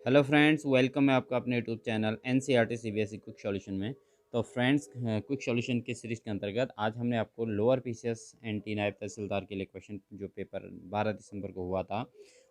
Hello friends, welcome है आपका अपने YouTube channel NCERT CBSE quick solution में। तो फ्रेंड्स, क्विक सॉल्यूशन की सीरीज़ के अंतर्गत आज हमने आपको लोअर पीसीएस एनटी नायब तहसीलदार के लिए क्वेश्चन जो पेपर 12 दिसंबर को हुआ था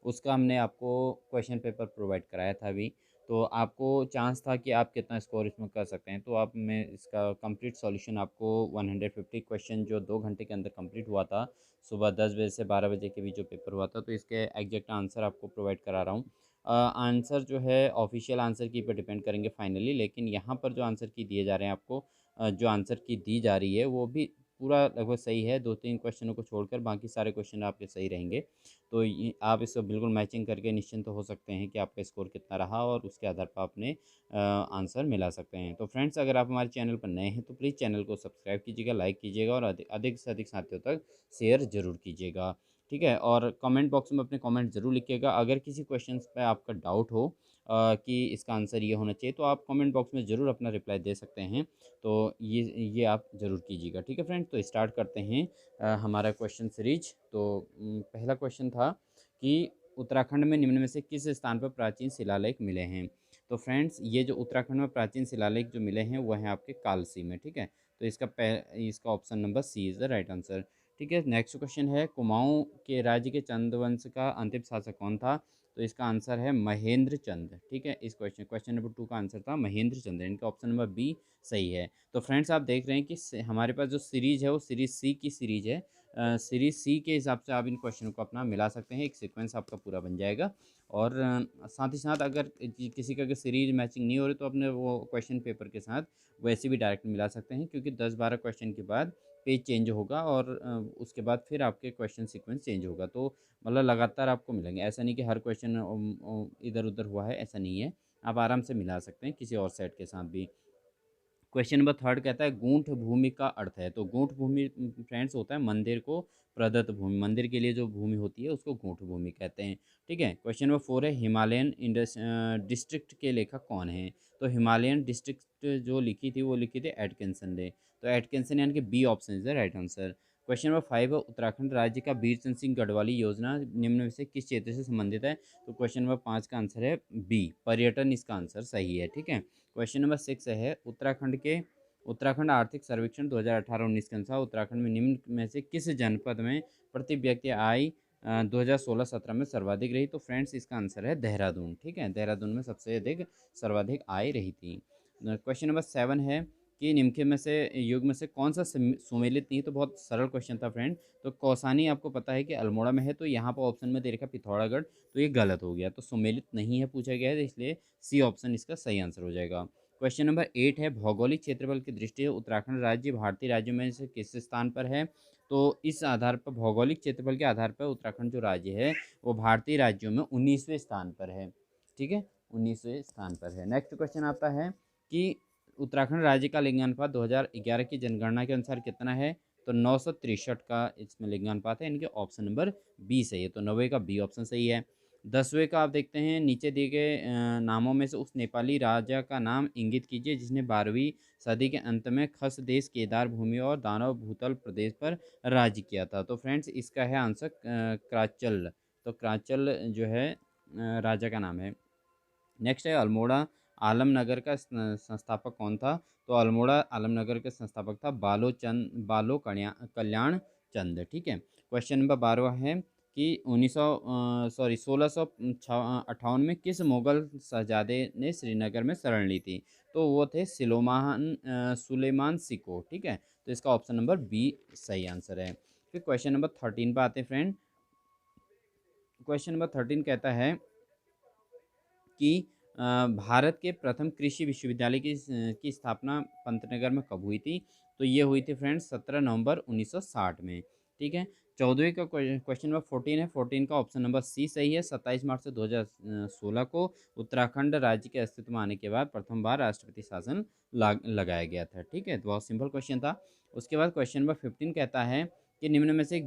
उसका हमने आपको क्वेश्चन पेपर प्रोवाइड कराया था अभी। तो आपको चांस था कि आप कितना स्कोर इसमें कर सकते हैं। तो आप मैं इसका कंप्लीट सॉल्यूशन आपको 150 क्वेश्चन जो 2 घंटे के अंदर कंप्लीट हुआ था, सुबह 10 बजे से 12 बजे के बीच जो पेपर हुआ था, तो इसके एग्जैक्ट आंसर आपको प्रोवाइड करा रहा हूँ। आंसर जो है ऑफिशियल आंसर की पे डिपेंड करेंगे फाइनली, लेकिन यहाँ पर जो आंसर की दिए जा रहे हैं आपको, जो आंसर की दी जा रही है वो भी पूरा लगभग सही है। 2-3 क्वेश्चनों को छोड़कर बाकी सारे क्वेश्चन आपके सही रहेंगे। तो ये आप इसको बिल्कुल मैचिंग करके निश्चिंत हो सकते हैं कि आपका स्कोर कितना रहा और उसके आधार पर अपने आंसर मिला सकते हैं। तो फ्रेंड्स, अगर आप हमारे चैनल पर नए हैं तो प्लीज़ चैनल को सब्सक्राइब कीजिएगा, लाइक कीजिएगा और अधिक अधिक से अधिक साथियों तक शेयर ज़रूर कीजिएगा। ठीक है, और कमेंट बॉक्स में अपने कमेंट ज़रूर लिखिएगा। अगर किसी क्वेश्चंस पे आपका डाउट हो कि इसका आंसर ये होना चाहिए, तो आप कमेंट बॉक्स में ज़रूर अपना रिप्लाई दे सकते हैं। तो ये आप ज़रूर कीजिएगा। ठीक है फ्रेंड, तो स्टार्ट करते हैं हमारा क्वेश्चन सीरीज। तो पहला क्वेश्चन था कि उत्तराखंड में निम्न में से किस स्थान पर प्राचीन शिलालेख मिले हैं। तो फ्रेंड्स, ये जो उत्तराखंड में प्राचीन शिलालेख जो मिले हैं वह हैं आपके कालसी में। ठीक है, तो इसका option number C is the right answer. ठीक है, नेक्स्ट क्वेश्चन है, कुमाऊं के राज्य के चंद वंश का अंतिम शासक कौन था। तो इसका आंसर है महेंद्र चंद। ठीक है, इस क्वेश्चन नंबर 2 का आंसर था महेंद्र चंद। इनका ऑप्शन नंबर बी सही है। तो फ्रेंड्स, आप देख रहे हैं कि हमारे पास जो सीरीज है वो सीरीज सी की सीरीज है। सीरीज सी के हिसाब से आप इन क्वेश्चनों को अपना मिला सकते हैं, एक सीक्वेंस आपका पूरा बन जाएगा। और साथ ही साथ अगर किसी का अगर सीरीज मैचिंग नहीं हो रही तो अपने वो क्वेश्चन पेपर के साथ वैसे भी डायरेक्ट मिला सकते हैं, क्योंकि 10-12 क्वेश्चन के बाद पेज चेंज होगा और उसके बाद फिर आपके क्वेश्चन सीक्वेंस चेंज होगा। तो मतलब लगातार आपको मिलेंगे, ऐसा नहीं कि हर क्वेश्चन इधर उधर हुआ है, ऐसा नहीं है। आप आराम से मिला सकते हैं किसी और सेट के साथ भी। क्वेश्चन नंबर थर्ड कहता है गूंठ भूमि का अर्थ है। तो गूंठ भूमि फ्रेंड्स होता है मंदिर को प्रदत्त भूमि, मंदिर के लिए जो भूमि होती है उसको गूंठ भूमि कहते हैं। ठीक है, क्वेश्चन नंबर फोर है हिमालयन डिस्ट्रिक्ट के लेखक कौन है। तो हिमालयन डिस्ट्रिक्ट जो लिखी थी वो लिखी थी एटकिंसन ने। तो एटकिंसन यानी कि B option is the right answer. Question number five है उत्तराखंड राज्य का बीरचंद सिंह गढ़वाली योजना निम्न में से किस क्षेत्र से संबंधित है। तो क्वेश्चन नंबर 5 का आंसर है बी, पर्यटन इसका आंसर सही है। ठीक है, क्वेश्चन नंबर 6 है उत्तराखंड आर्थिक सर्वेक्षण 2018-19 के अनुसार उत्तराखंड में निम्न में से किस जनपद में प्रति व्यक्ति आय 2016-17 में सर्वाधिक रही। तो फ्रेंड्स, इसका आंसर है देहरादून। ठीक है, देहरादून में सबसे अधिक सर्वाधिक आय रही थी। क्वेश्चन नंबर 7 है कि निम्नलिखित में से युग में से कौन सा सुमेलित नहीं। तो बहुत सरल क्वेश्चन था फ्रेंड। तो कौसानी आपको पता है कि अल्मोड़ा में है, तो यहाँ पर ऑप्शन में दे रखा पिथौरागढ़, तो ये गलत हो गया। तो सुमेलित नहीं है पूछा गया है, इसलिए सी ऑप्शन इसका सही आंसर हो जाएगा। क्वेश्चन नंबर 8 है भौगोलिक क्षेत्रफल की दृष्टि से उत्तराखंड राज्य भारतीय राज्यों में से किस स्थान पर है। तो इस आधार पर भौगोलिक क्षेत्रफल के आधार पर उत्तराखंड जो राज्य है वो भारतीय राज्यों में 19वें स्थान पर है। ठीक है, 19वें स्थान पर है। नेक्स्ट क्वेश्चन आता है कि उत्तराखंड राज्य का लिंगानुपात 2011 की जनगणना के अनुसार कितना है। तो 963 का इसमें लिंगानुपात है। इनके ऑप्शन नंबर बी सही है, तो 90 का बी ऑप्शन सही है। 10वें का आप देखते हैं, नीचे दिए गए नामों में से उस नेपाली राजा का नाम इंगित कीजिए जिसने 12वीं सदी के अंत में खस देश, केदार भूमि और दानव भूतल प्रदेश पर राज्य किया था। तो फ्रेंड्स, इसका है आंसर क्राचल। तो क्राचल जो है राजा का नाम है। नेक्स्ट है अल्मोड़ा आलमनगर का संस्थापक कौन था। तो अल्मोड़ा आलमनगर के संस्थापक था बालो कल्याण चंद। ठीक है, क्वेश्चन नंबर 12 है कि 1658 में किस मुगल शहजादे ने श्रीनगर में शरण ली थी। तो वो थे सुलेमान सिको। ठीक है, तो इसका ऑप्शन नंबर बी सही आंसर है। फिर क्वेश्चन नंबर 13 पर आते हैं फ्रेंड। क्वेश्चन नंबर 13 कहता है कि भारत के प्रथम कृषि विश्वविद्यालय की स्थापना पंतनगर में कब हुई थी। तो ये हुई थी फ्रेंड्स 17 नवंबर 1960 में। ठीक है, 14वीं का क्वेश्चन नंबर 14 है। 14 का ऑप्शन नंबर सी सही है। 27 मार्च से 2016 को उत्तराखंड राज्य के अस्तित्व में आने के बाद प्रथम बार राष्ट्रपति शासन लगाया गया था। ठीक है, तो बहुत सिंपल क्वेश्चन था। उसके बाद क्वेश्चन नंबर 15 कहता है कि निम्न में से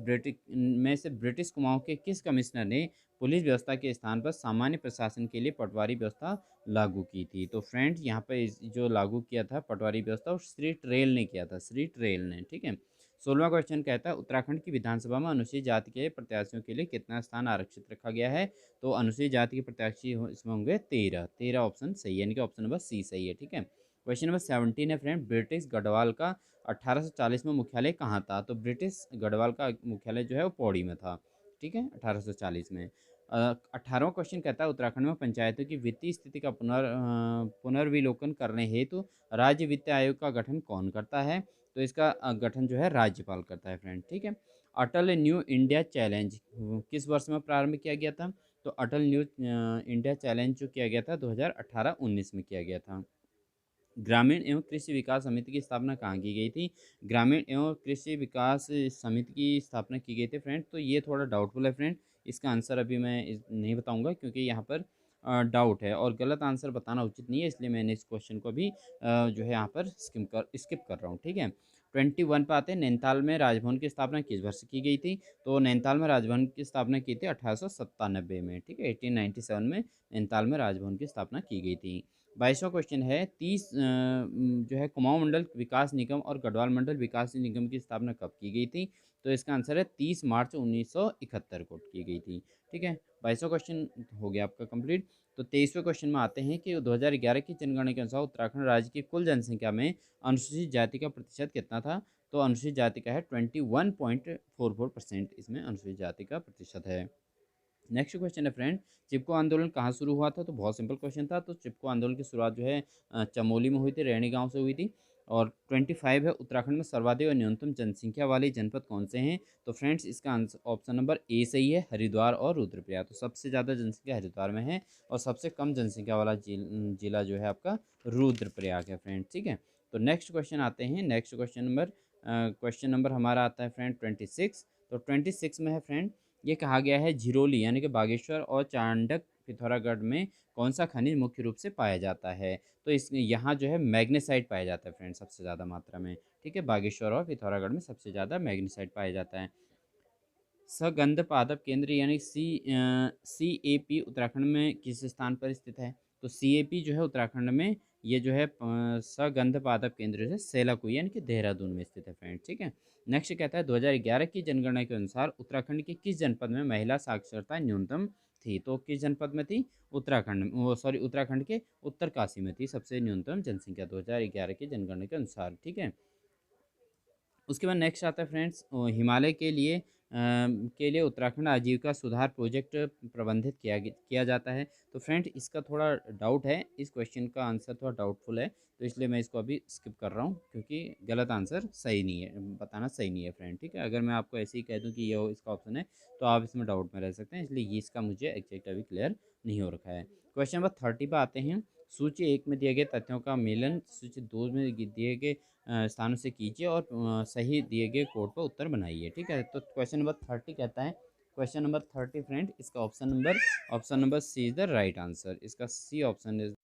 ब्रिटिश कुमाऊं के किस कमिश्नर ने पुलिस व्यवस्था के स्थान पर सामान्य प्रशासन के लिए पटवारी व्यवस्था लागू की थी। तो फ्रेंड्स, यहाँ पर जो लागू किया था पटवारी व्यवस्था वो श्री ट्रेल ने किया था, श्री ट्रेल ने। ठीक है, 16वां क्वेश्चन कहता है उत्तराखंड की विधानसभा में अनुसूचित जाति के प्रत्याशियों के लिए कितना स्थान आरक्षित रखा गया है। तो अनुसूचित जाति के प्रत्याशी इसमें होंगे 13 ऑप्शन सही है, यानी कि ऑप्शन नंबर सी सही है। ठीक है, क्वेश्चन नंबर 17 है फ्रेंड, ब्रिटिश गढ़वाल का 1840 में मुख्यालय कहाँ था। तो ब्रिटिश गढ़वाल का मुख्यालय जो है वो पौड़ी में था। ठीक है, 1840 में। 18वां क्वेश्चन कहता है उत्तराखंड में पंचायतों की वित्तीय स्थिति का पुनर्विलोकन करने हेतु राज्य वित्त आयोग का गठन कौन करता है। तो इसका गठन जो है राज्यपाल करता है फ्रेंड। ठीक है, अटल न्यू इंडिया चैलेंज किस वर्ष में प्रारंभ किया गया था। तो अटल न्यू इंडिया चैलेंज जो किया गया था 2018-19 में किया गया था। ग्रामीण एवं कृषि विकास समिति की स्थापना कहाँ की गई थी। ग्रामीण एवं कृषि विकास समिति की स्थापना की गई थी फ्रेंड। तो ये थोड़ा डाउटफुल है फ्रेंड, इसका आंसर अभी मैं नहीं बताऊंगा क्योंकि यहाँ पर डाउट है और गलत आंसर बताना उचित नहीं है, इसलिए मैंने इस क्वेश्चन को भी जो है यहाँ पर स्किप कर रहा हूँ। ठीक है, 21 पे आते हैं, नैनीताल में राजभवन की स्थापना किस वर्ष की गई थी। तो नैनीताल में राजभवन की स्थापना की थी 1897 में। ठीक है, 1897 में नैनीताल में राजभवन की स्थापना की गई थी। 22वां क्वेश्चन है, 30 जो है कुमाऊं मंडल विकास निगम और गढ़वाल मंडल विकास निगम की स्थापना कब की गई थी। तो इसका आंसर है 30 मार्च 1971 को की गई थी। ठीक है, 22वां क्वेश्चन हो गया आपका कंप्लीट। तो 23वें क्वेश्चन में आते हैं कि 2011 की जनगणना के अनुसार उत्तराखंड राज्य की कुल जनसंख्या में अनुसूचित जाति का प्रतिशत कितना था। तो अनुसूचित जाति का है 21.44%, इसमें अनुसूचित जाति का प्रतिशत है। नेक्स्ट क्वेश्चन है फ्रेंड, चिपको आंदोलन कहाँ शुरू हुआ था। तो बहुत सिंपल क्वेश्चन था। तो चिपको आंदोलन की शुरुआत जो है चमोली में हुई थी, रैणी गांव से हुई थी। और 25 है, उत्तराखंड में सर्वाधिक और न्यूनतम जनसंख्या वाले जनपद कौन से हैं। तो फ्रेंड्स इसका आंसर ऑप्शन नंबर ए सही है, हरिद्वार और रुद्रप्रयाग। तो सबसे ज़्यादा जनसंख्या हरिद्वार में है और सबसे कम जनसंख्या वाला जिला जो है आपका रुद्रप्रयाग है फ्रेंड। ठीक है, तो नेक्स्ट क्वेश्चन आते हैं। नेक्स्ट क्वेश्चन नंबर हमारा आता है फ्रेंड 26। तो 26 में है फ्रेंड, ये कहा गया है झिरोली यानी कि बागेश्वर और चांडक पिथौरागढ़ में कौन सा खनिज मुख्य रूप से पाया जाता है। तो इस यहाँ जो है मैग्नेसाइट पाया जाता है फ्रेंड सबसे ज़्यादा मात्रा में। ठीक है, बागेश्वर और पिथौरागढ़ में सबसे ज़्यादा मैग्नेसाइट पाया जाता है। सगंध पादप केंद्र यानी CAP उत्तराखंड में किस स्थान पर स्थित है। तो CAP जो है उत्तराखंड में ये जो है सगंध पादप केंद्र है सेलाकुई यानी कि देहरादून में स्थित है फ्रेंड। ठीक है, नेक्स्ट कहता है 2011 की जनगणना के अनुसार उत्तराखंड के किस जनपद में महिला साक्षरता न्यूनतम थी। तो किस जनपद में थी, उत्तराखंड के उत्तरकाशी में थी सबसे न्यूनतम जनसंख्या 2011 की जनगणना के अनुसार। ठीक है, उसके बाद नेक्स्ट आता है फ्रेंड्स, हिमालय के लिए उत्तराखंड आजीविका सुधार प्रोजेक्ट प्रबंधित किया जाता है। तो फ्रेंड इसका थोड़ा डाउट है, इस क्वेश्चन का आंसर थोड़ा डाउटफुल है, तो इसलिए मैं इसको अभी स्किप कर रहा हूँ क्योंकि गलत आंसर सही नहीं है, बताना सही नहीं है फ्रेंड। ठीक है, अगर मैं आपको ऐसे ही कह दूँ कि ये इसका ऑप्शन है तो आप इसमें डाउट में रह सकते हैं, इसलिए ये इसका मुझे एग्जैक्ट अभी क्लियर नहीं हो रखा है। क्वेश्चन नंबर 30 पर आते हैं, सूची 1 में दिए गए तथ्यों का मिलन सूची 2 में दिए गए स्थानों से कीजिए और सही दिए गए कोड पर उत्तर बनाइए। ठीक है, तो क्वेश्चन नंबर 30 कहता है, क्वेश्चन नंबर 30 फ्रेंड इसका option number C is the right answer, इसका C option is.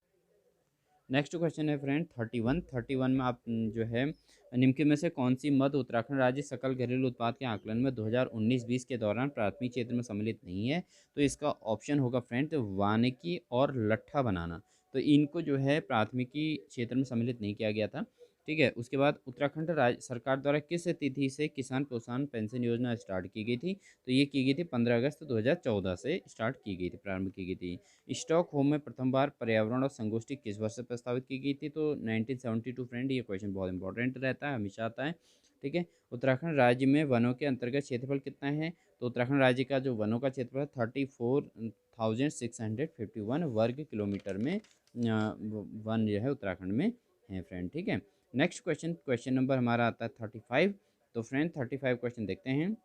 Next question है फ्रेंड 31 में आप जो है निम्न में से कौन सी मद उत्तराखंड राज्य सकल घरेलू उत्पाद के आकलन में 2019-20 के दौरान प्राथमिक क्षेत्र में सम्मिलित नहीं है। तो इसका ऑप्शन होगा फ्रेंड वानिकी और लट्ठा बनाना। तो इनको जो है प्राथमिकी क्षेत्र में सम्मिलित नहीं किया गया था। ठीक है, उसके बाद उत्तराखंड राज्य सरकार द्वारा किस तिथि से किसान प्रोत्साहन पेंशन योजना स्टार्ट की गई थी। तो ये की गई थी 15 अगस्त 2014 से स्टार्ट की गई थी, प्रारंभ की गई थी। स्टॉकहोम में प्रथम बार पर्यावरण और संगोष्ठी किस वर्ष से प्रस्तावित की गई थी। तो 1972 फ्रेंड, ये क्वेश्चन बहुत इंपॉर्टेंट रहता है, हमेशा आता है। ठीक है, उत्तराखंड राज्य में वनों के अंतर्गत क्षेत्रफल कितना है। तो उत्तराखंड राज्य का जो वनों का क्षेत्रफल 34,651 वर्ग किलोमीटर में वन जो है उत्तराखंड में है फ्रेंड। ठीक है, नेक्स्ट क्वेश्चन नंबर हमारा आता है 35। तो फ्रेंड 35 क्वेश्चन देखते हैं,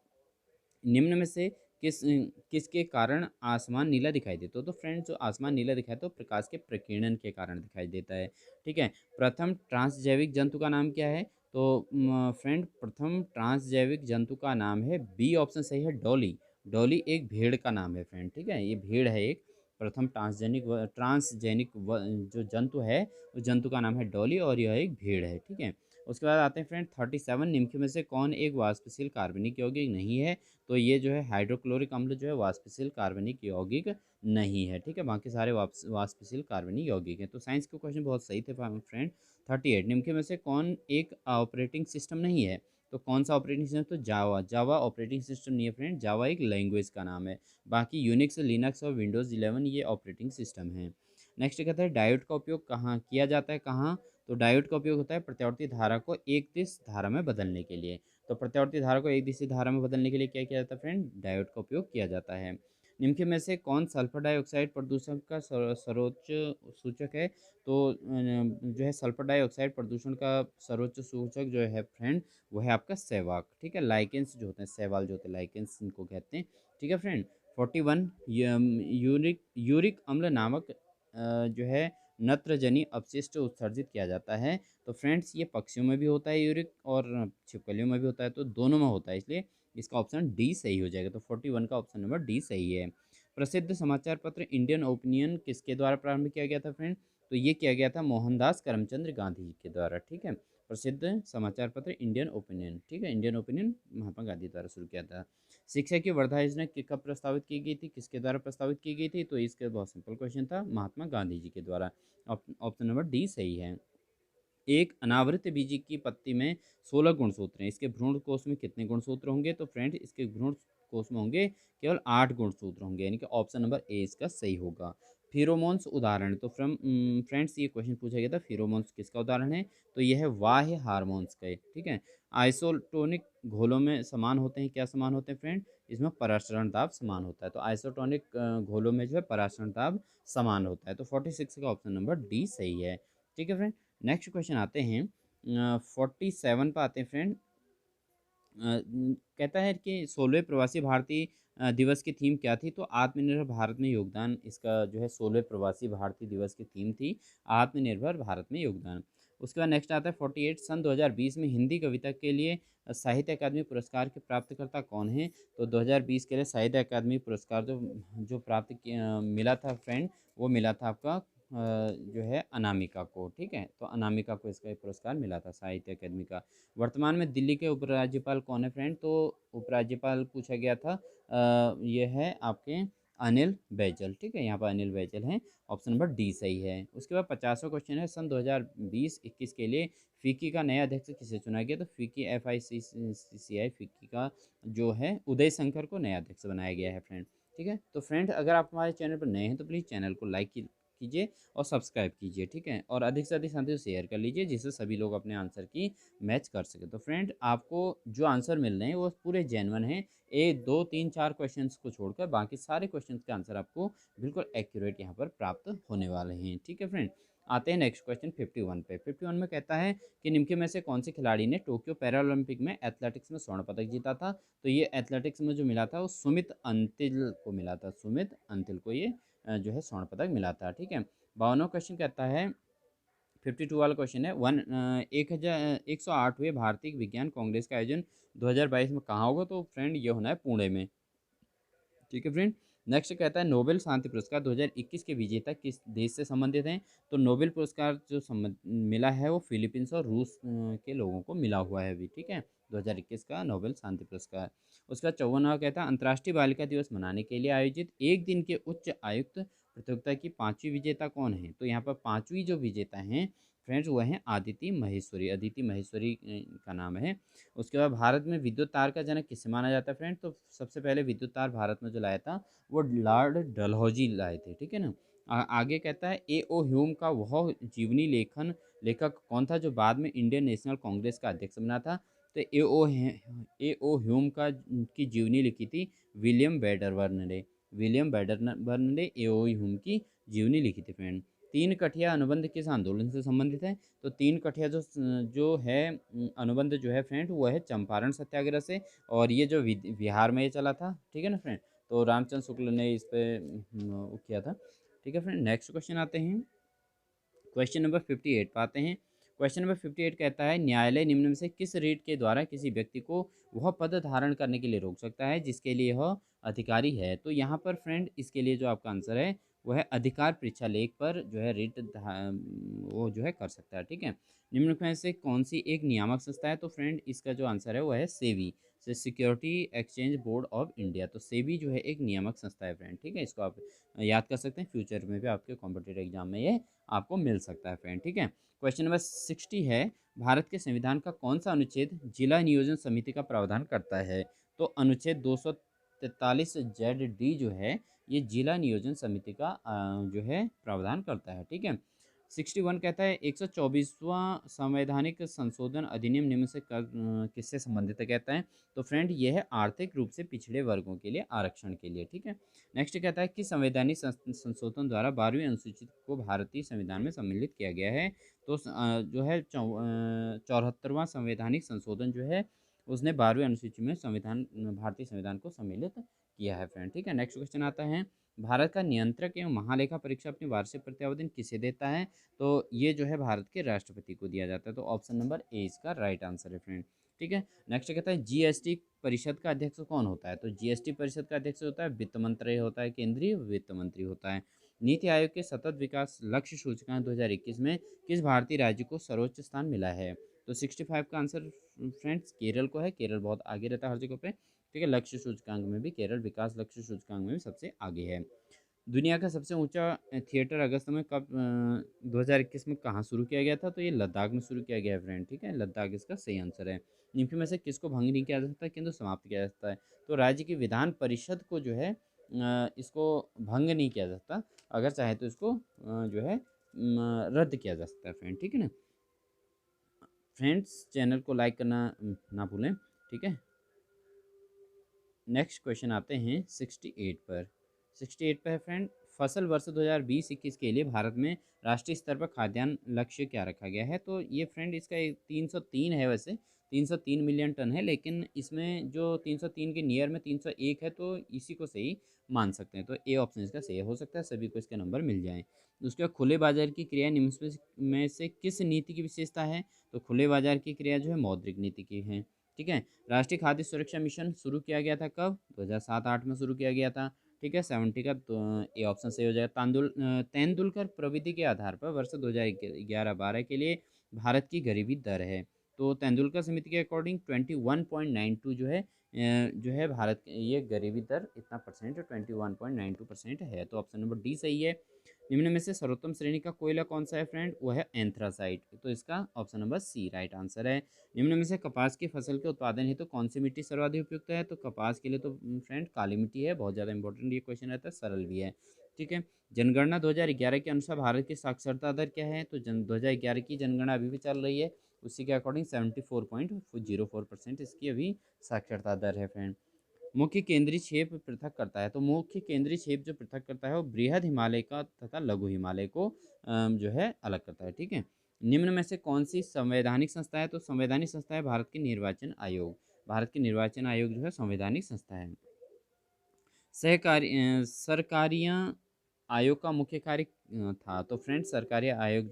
निम्न में से किसके कारण आसमान नीला दिखाई देता है। तो फ्रेंड जो आसमान नीला दिखाई तो प्रकाश के प्रकीर्णन के कारण दिखाई देता है। ठीक है, प्रथम ट्रांसजैविक जंतु का नाम क्या है। तो फ्रेंड प्रथम ट्रांसजैविक जंतु का नाम है, बी ऑप्शन सही है, डॉली। डॉली एक भेड़ का नाम है फ्रेंड। ठीक है, ये भेड़ है एक, प्रथम ट्रांसजेनिक जो जंतु है उस जंतु का नाम है डॉली और यह एक भेड़ है। ठीक है, उसके बाद आते हैं फ्रेंड 37, निम्न में से कौन एक वाष्पशील कार्बनिक यौगिक नहीं है। तो ये जो है हाइड्रोक्लोरिक अम्ल जो है वाष्पशील कार्बनिक यौगिक नहीं है। ठीक है, बाकी सारे वाष्पशील कार्बनिक यौगिक हैं। तो साइंस के क्वेश्चन बहुत सही थे फ्रेंड। 38, निम्न में से कौन एक ऑपरेटिंग सिस्टम नहीं है। तो कौन सा ऑपरेटिंग सिस्टम, तो जावा। जावा ऑपरेटिंग सिस्टम नहीं है फ्रेंड, जावा एक लैंग्वेज का नाम है। बाकी यूनिक्स, लिनक्स और विंडोज़ 11 ये ऑपरेटिंग सिस्टम है। नेक्स्ट कहता है डायोड का उपयोग कहाँ किया जाता है, कहाँ, तो डायोड का उपयोग होता है प्रत्यावर्ती धारा को एक दिश धारा में बदलने के लिए। तो प्रत्यावर्ती धारा को एक दिशा धारा में बदलने के लिए क्या किया जाता है फ्रेंड, डायोड का उपयोग किया जाता है। निम्न में से कौन सल्फर डाइऑक्साइड प्रदूषण का सर्वोच्च सूचक है, तो जो है सल्फर डाइऑक्साइड प्रदूषण का सर्वोच्च सूचक जो है फ्रेंड, वो है आपका सहवाग। ठीक है, लाइकेंस जो होते हैं, सहवाल जो होते हैं लाइकेंस इनको कहते हैं। ठीक है फ्रेंड। 41 यूरिक यूरिक अम्ल नामक जो है नत्रजनी अपशिष्ट उत्सर्जित किया जाता है। तो फ्रेंड्स ये पक्षियों में भी होता है यूरिक, और छिपकलियों में भी होता है, तो दोनों में होता है, इसलिए इसका ऑप्शन डी सही हो जाएगा। तो 41 का ऑप्शन नंबर डी सही है। प्रसिद्ध समाचार पत्र इंडियन ओपिनियन किसके द्वारा प्रारंभ किया गया था फ्रेंड, तो ये किया गया था मोहनदास करमचंद गांधी जी के द्वारा। ठीक है, प्रसिद्ध समाचार पत्र इंडियन ओपिनियन। ठीक है, इंडियन ओपिनियन महात्मा गांधी द्वारा शुरू किया था। शिक्षा की वर्धा योजना कब प्रस्तावित की गई थी, किसके द्वारा प्रस्तावित की गई थी, तो इसके बहुत सिंपल क्वेश्चन था, महात्मा गांधी जी के द्वारा। ऑप्शन नंबर डी सही है। एक अनावृत बीज की पत्ती में 16 गुणसूत्र हैं, इसके भ्रूण कोश में कितने गुणसूत्र होंगे, तो फ्रेंड इसके भ्रूण कोश में होंगे केवल 8 गुणसूत्र होंगे, यानी कि ऑप्शन नंबर ए इसका सही होगा। फिरोमोन्स उदाहरण, तो फ्रेंड्स ये क्वेश्चन पूछा गया था, फिरोमोन्स किसका उदाहरण है, तो यह है बाह्य हार्मोन्स का। ठीक है, आइसोटोनिक घोलों में समान होते हैं, क्या समान होते हैं फ्रेंड, इसमें परासरण दाब समान होता है। तो आइसोटोनिक घोलों में जो है परासरण दाब समान होता है। तो 46 का ऑप्शन नंबर डी सही है। ठीक है फ्रेंड। नेक्स्ट क्वेश्चन आते हैं 47 पर आते हैं फ्रेंड। कहता है कि 16वें प्रवासी भारतीय दिवस की थीम क्या थी, तो आत्मनिर्भर भारत में योगदान, इसका जो है 16वें प्रवासी भारतीय दिवस की थीम थी आत्मनिर्भर भारत में योगदान। उसके बाद नेक्स्ट आता है 48, सन 2020 में हिंदी कविता के लिए साहित्य अकादमी पुरस्कार के प्राप्तकर्ता कौन है, तो 2020 के लिए साहित्य अकादमी पुरस्कार जो जो मिला था फ्रेंड, वो मिला था आपका जो है अनामिका को। ठीक है, तो अनामिका को इसका पुरस्कार मिला था साहित्य अकादमी का। वर्तमान में दिल्ली के उपराज्यपाल कौन है फ्रेंड, तो उपराज्यपाल पूछा गया था, ये है आपके अनिल बैजल। ठीक है, यहाँ पर अनिल बैजल हैं, ऑप्शन नंबर डी सही है। उसके बाद 50वां क्वेश्चन है, सन 2020-21 के लिए फिक्की का नया अध्यक्ष किसे चुना गया, तो फिक्की FICCI फिक्की का जो है उदय शंकर को नया अध्यक्ष बनाया गया है फ्रेंड। ठीक है, तो फ्रेंड अगर आप हमारे चैनल पर नए हैं तो प्लीज़ चैनल को लाइक कीजिए और सब्सक्राइब कीजिए। ठीक है, और अधिक से अधिक साथियों शेयर कर लीजिए, जिससे सभी लोग अपने आंसर की मैच कर सके। तो फ्रेंड आपको जो आंसर मिल रहे हैं वो पूरे जेन्युइन हैं, 1 2 3 4 क्वेश्चंस को छोड़कर बाकी सारे क्वेश्चंस के आंसर आपको बिल्कुल एक्यूरेट यहाँ पर प्राप्त होने वाले हैं। ठीक है फ्रेंड, आते हैं नेक्स्ट क्वेश्चन 51 पे। 51 में कहता है कि निम्न में से कौन से खिलाड़ी ने टोक्यो पैरालंपिक में एथलेटिक्स में स्वर्ण पदक जीता था, तो ये एथलेटिक्स में जो मिला था वो सुमित अंतिल को मिला था, सुमित अंतिल को ये जो है स्वर्ण पदक मिला था। ठीक है, 52वां क्वेश्चन कहता है, 52 वाला क्वेश्चन है, 108वें भारतीय विज्ञान कांग्रेस का आयोजन 2022 में कहाँ होगा, तो फ्रेंड ये होना है पुणे में। ठीक है फ्रेंड। नेक्स्ट कहता है नोबेल शांति पुरस्कार 2021 के विजेता किस देश से संबंधित हैं, तो नोबेल पुरस्कार जो मिला है वो फिलीपींस और रूस के लोगों को मिला हुआ है अभी। ठीक है, 2021 का नोबेल शांति पुरस्कार। उसका 54वां कहता है अंतर्राष्ट्रीय बालिका दिवस मनाने के लिए आयोजित एक दिन के उच्च आयुक्त प्रतियोगिता की 5वीं विजेता कौन है, तो यहाँ पर 5वीं जो विजेता हैं फ्रेंड्स वो हैं अदिति महेश्वरी, अदिति महेश्वरी का नाम है। उसके बाद भारत में विद्युत तार का जनक किसे माना जाता है फ्रेंड, तो सबसे पहले विद्युत तार भारत में जो लाया था वो लॉर्ड डलहौजी लाए थे। ठीक है ना। आगे कहता है A.O. ह्यूम का वह जीवनी लेखक कौन था जो बाद में इंडियन नेशनल कांग्रेस का अध्यक्ष बना था, तो A.O. ह्यूम का की जीवनी लिखी थी विलियम बेडरवर्न ने। विलियम बेडरवर्न ने A.O. ह्यूम की जीवनी लिखी थी फ्रेंड। 3 कठिया अनुबंध किस आंदोलन से संबंधित है, तो 3 कठिया जो है अनुबंध जो है फ्रेंड वो है चंपारण सत्याग्रह से, और ये जो बिहार में ये चला था। ठीक है ना फ्रेंड, तो रामचंद्र शुक्ल ने इस पे वो किया था। ठीक है फ्रेंड, नेक्स्ट क्वेश्चन आते हैं, क्वेश्चन नंबर 58 पर आते हैं। क्वेश्चन नंबर 58 कहता है न्यायालय निम्न में से किस रीट के द्वारा किसी व्यक्ति को वह पद धारण करने के लिए रोक सकता है जिसके लिए वह अधिकारी है, तो यहाँ पर फ्रेंड इसके लिए जो आपका आंसर है वह अधिकार परीक्षा लेख पर जो है वो जो है कर सकता है। ठीक है, निम्नलिखित में से कौन सी एक नियामक संस्था है? तो फ्रेंड इसका जो आंसर है वो है सेबी, से security exchange board of India. तो सेबी जो है एक नियामक संस्था है फ्रेंड। ठीक है, इसको आप याद कर सकते हैं, फ्यूचर में भी आपके कॉम्पिटेटिव एग्जाम में ये आपको मिल सकता है फ्रेंड। ठीक है, क्वेश्चन नंबर 60 है, भारत के संविधान का कौन सा अनुच्छेद जिला नियोजन समिति का प्रावधान करता है? तो अनुच्छेद 243 ZD जो है ये जिला नियोजन समिति का जो है प्रावधान करता है। ठीक है, 61 कहता है 124वां संवैधानिक संशोधन अधिनियम निम्न से किससे संबंधित है? कहता है तो फ्रेंड यह है आर्थिक रूप से पिछड़े वर्गों के लिए आरक्षण के लिए। ठीक है, नेक्स्ट कहता है कि संवैधानिक संशोधन द्वारा 12वीं अनुसूचित को भारतीय संविधान में सम्मिलित किया गया है। तो जो है 74वां संवैधानिक संशोधन जो है उसने 12वीं अनुसूची में भारतीय संविधान को सम्मिलित किया है फ्रेंड। ठीक है, नेक्स्ट क्वेश्चन आता है, भारत का नियंत्रक एवं महालेखा परीक्षा अपनी वार्षिक प्रत्यावर्तन किसे देता है? तो ये जो है भारत के राष्ट्रपति को दिया जाता है। तो ऑप्शन नंबर ए इसका राइट आंसर है फ्रेंड। ठीक है, नेक्स्ट कहता है जीएसटी परिषद का अध्यक्ष कौन होता है? तो जीएसटी परिषद का अध्यक्ष होता है वित्त मंत्री होता है, केंद्रीय वित्त मंत्री होता है। नीति आयोग के सतत विकास लक्ष्य सूचकांक 2021 में किस भारतीय राज्य को सर्वोच्च स्थान मिला है? तो 65 का आंसर फ्रेंड्स केरल को है। केरल बहुत आगे रहता है हर जगह पे। ठीक है, लक्ष्य सूचकांक में भी केरल विकास लक्ष्य सूचकांक में भी सबसे आगे है। दुनिया का सबसे ऊंचा थिएटर अगस्त में कब 2021 में कहाँ शुरू किया गया था? तो ये लद्दाख में शुरू किया गया है फ्रेंड। ठीक है, लद्दाख इसका सही आंसर है। निम्न में से किसको भंग नहीं किया जा सकता किंतु समाप्त किया जा सकता है? तो राज्य की विधान परिषद को जो है इसको भंग नहीं किया जा सकता, अगर चाहे तो इसको जो है रद्द किया जा सकता है फ्रेंड। ठीक है ना फ्रेंड्स, चैनल को लाइक करना ना भूलें। ठीक है, नेक्स्ट क्वेश्चन आते हैं 68 पर। 68 पर है फ्रेंड, फसल वर्ष 2020-21 के लिए भारत में राष्ट्रीय स्तर पर खाद्यान्न लक्ष्य क्या रखा गया है? तो ये फ्रेंड इसका 303 है, वैसे 303 मिलियन टन है, लेकिन इसमें जो 303 के नियर में 301 है तो इसी को सही मान सकते हैं। तो ए ऑप्शन इसका सही हो सकता है, सभी को इसका नंबर मिल जाए। उसके बाद खुले बाजार की क्रिया निम्न में से किस नीति की विशेषता है? तो खुले बाजार की क्रिया जो है मौद्रिक नीति की है। ठीक है, राष्ट्रीय खाद्य सुरक्षा मिशन शुरू किया गया था कब? 2007-8 में शुरू किया गया था। ठीक है, 70 का तो ए ऑप्शन सही हो जाएगा। तेंदुलकर प्रविधि के आधार पर वर्ष 2011-12 के लिए भारत की गरीबी दर है। तो तेंदुलकर समिति के अकॉर्डिंग 21.92 जो है भारत ये गरीबी दर इतना परसेंट 21.92% है। तो ऑप्शन नंबर डी सही है। निम्न में से सर्वोत्तम श्रेणी का कोयला कौन सा है फ्रेंड? वो है एंथ्रासाइट। तो इसका option number C right answer है। निम्न में से कपास की फसल के उत्पादन हेतु तो कौन सी मिट्टी सर्वाधिक उपयुक्त है? तो कपास के लिए तो फ्रेंड काली मिट्टी है, बहुत ज़्यादा इंपॉर्टेंट ये क्वेश्चन रहता है, सरल भी है। ठीक है, जनगणना 2011 के अनुसार भारत की साक्षरता दर क्या है? तो 2011 की जनगणना अभी भी चल रही है, उसी के अकॉर्डिंग 74.04% इसकी अभी साक्षरता दर है फ्रेंड। मुख्य केंद्रीय क्षेप पृथक करता है, तो मुख्य केंद्रीय क्षेप जो पृथक करता है वो बृहद हिमालय का तथा लघु हिमालय को जो है अलग करता है। ठीक है, निम्न में से कौन सी संवैधानिक संस्था है? तो संवैधानिक संस्था है भारत के निर्वाचन आयोग। भारत के निर्वाचन आयोग जो है संवैधानिक संस्था है। सरकारियाँ आयोग का मुख्य कार्य था, तो फ्रेंड्स सरकारी आयोग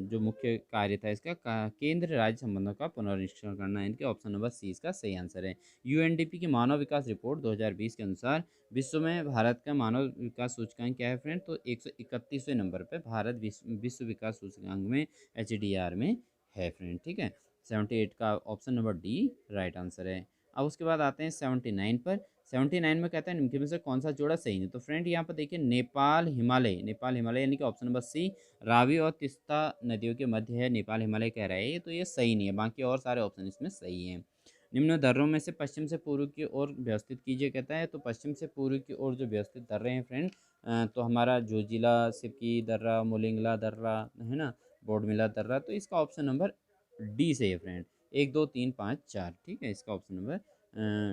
जो मुख्य कार्य था इसका केंद्र राज्य संबंधों का पुनरीक्षण करना है। इनके ऑप्शन नंबर सी इसका सही आंसर है। यूएनडीपी की मानव विकास रिपोर्ट 2020 के अनुसार विश्व में भारत का मानव विकास सूचकांक क्या है फ्रेंड? तो 131वें नंबर पे भारत विश्व विकास सूचकांक में HDR में है फ्रेंड। ठीक है, 78 का option number D right answer है। अब उसके बाद आते हैं 79 पर। 79 में कहता है निम्न में से कौन सा जोड़ा सही है? तो फ्रेंड यहाँ पर देखिए नेपाल हिमालय यानी कि ऑप्शन नंबर सी रावी और तिस्ता नदियों के मध्य है नेपाल हिमालय कह रहा है ये, तो ये सही नहीं है, बाकी और सारे ऑप्शन इसमें सही हैं। निम्न दर्रों में से पश्चिम से पूर्व की ओर व्यवस्थित कीजिए कहता है, तो पश्चिम से पूर्व की ओर जो व्यवस्थित दर्रे हैं फ्रेंड तो हमारा जोजिला सिपकी दर्रा, मोलिंगला दर्रा है ना, बोडमिला दर्रा, तो इसका ऑप्शन नंबर डी सही है फ्रेंड। 1 2 3 5 4, ठीक है, इसका ऑप्शन नंबर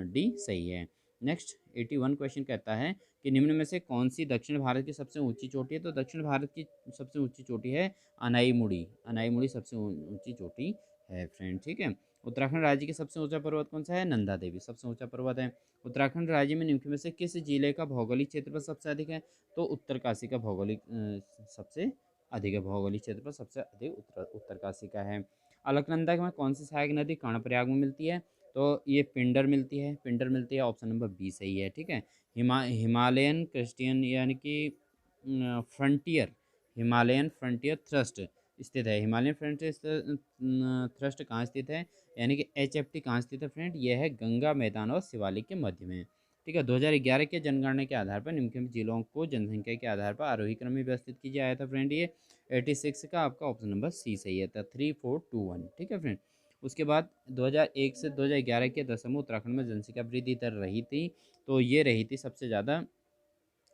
डी सही है। नेक्स्ट 81 क्वेश्चन कहता है कि निम्न में से कौन सी दक्षिण भारत की सबसे ऊंची चोटी है? तो दक्षिण भारत की सबसे ऊंची चोटी है अनाईमुड़ी सबसे ऊंची चोटी है फ्रेंड। ठीक है, उत्तराखंड राज्य की सबसे ऊंचा पर्वत कौन सा है? नंदा देवी सबसे ऊंचा पर्वत है। उत्तराखंड राज्य में निम्न में से किस जिले का भौगोलिक क्षेत्रफल सबसे अधिक है? तो उत्तरकाशी का भौगोलिक सबसे अधिक है, भौगोलिक क्षेत्रफल सबसे अधिक उत्तरकाशी का है। अलकनंदा में कौन सी सहायक नदी कर्णप्रयाग में मिलती है? तो ये पिंडर मिलती है, ऑप्शन नंबर बी सही है। ठीक है, हिमालयन क्रिस्टियन यानी कि फ्रंटियर हिमालयन फ्रंटियर थ्रस्ट स्थित है। हिमालयन फ्रंटियर थ्रस्ट कहाँ स्थित है, यानी कि HFT कहाँ स्थित है फ्रेंड, यह है गंगा मैदान और शिवालिक के मध्य में। ठीक है, 2011 के जनगणना के आधार पर निम्नलिखित जिलों को जनसंख्या के आधार पर आरोही क्रम में व्यवस्थित किया गया था फ्रेंड। ये 86 का आपका ऑप्शन नंबर सी सही है था, 3421। ठीक है फ्रेंड। उसके बाद 2001 से 2011 के दशक में उत्तराखंड में जनसंख्या वृद्धि दर रही थी, तो ये रही थी सबसे ज़्यादा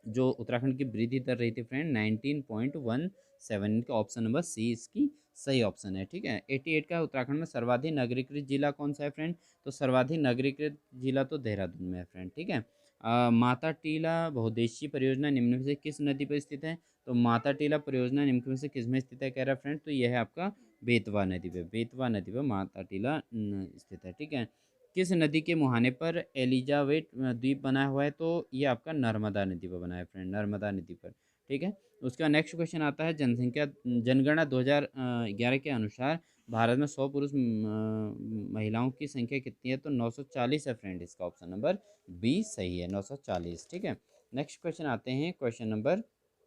जो उत्तराखंड की वृद्धि दर रही थी फ्रेंड 19.17। इनका ऑप्शन नंबर सी इसकी सही ऑप्शन है। ठीक है, 88 का उत्तराखंड में सर्वाधिक नगरीकृत जिला कौन सा है फ्रेंड, तो सर्वाधिक नगरीकृत जिला तो देहरादून में है फ्रेंड। ठीक है, माता टीला बहुउद्देशीय परियोजना निम्न में से किस नदी पर स्थित है, तो माता टीला परियोजना निम्न में से किस में स्थित है कह रहा है फ्रेंड, तो यह है आपका बेतवा नदी पे, बेतवा नदी पर माता टीला स्थित है। ठीक है, किस नदी के मुहाने पर एलिजाबेथ द्वीप बना हुआ है, तो ये आपका नर्मदा नदी पर बना है फ्रेंड, नर्मदा नदी पर। ठीक है, उसका नेक्स्ट क्वेश्चन आता है जनसंख्या जनगणना 2011 के अनुसार भारत में 100 पुरुष महिलाओं की संख्या कितनी है, तो 940 है फ्रेंड। इसका ऑप्शन नंबर बी सही है, 940। ठीक है, नेक्स्ट क्वेश्चन आते हैं क्वेश्चन नंबर